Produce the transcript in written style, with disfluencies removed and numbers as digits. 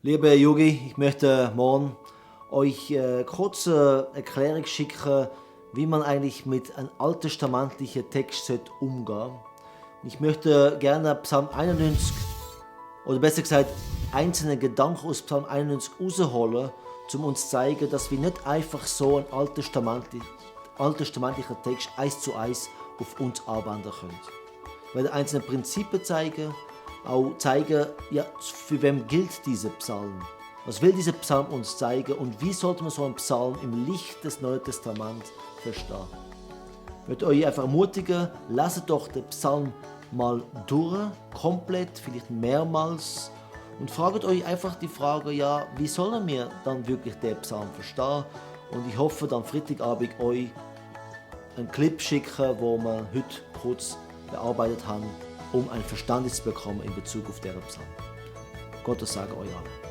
Liebe Yugi, ich möchte morgen euch kurze Erklärung schicken, wie man eigentlich mit einem alttestamentlichen Text umgehen sollte. Ich möchte gerne Psalm 91, oder besser gesagt, einzelne Gedanken aus Psalm 91 rausholen, um uns zu zeigen, dass wir nicht einfach so einen alttestamentlichen Text 1:1 auf uns anwenden können. Ich werde einzelne Prinzipien zeigen, auch zeigen, ja, für wem gilt dieser Psalm. Was will dieser Psalm uns zeigen und wie sollte man so einen Psalm im Licht des Neuen Testaments verstehen? Ich möchte euch einfach ermutigen, lasst doch den Psalm mal durch, komplett, vielleicht mehrmals, und fragt euch einfach die Frage, ja, wie sollen wir dann wirklich den Psalm verstehen? Und ich hoffe, dann Freitagabend euch einen Clip schicken, wo wir heute kurz bearbeitet haben, um ein Verständnis zu bekommen in Bezug auf diesen Psalm. Gottes Segen euch allen.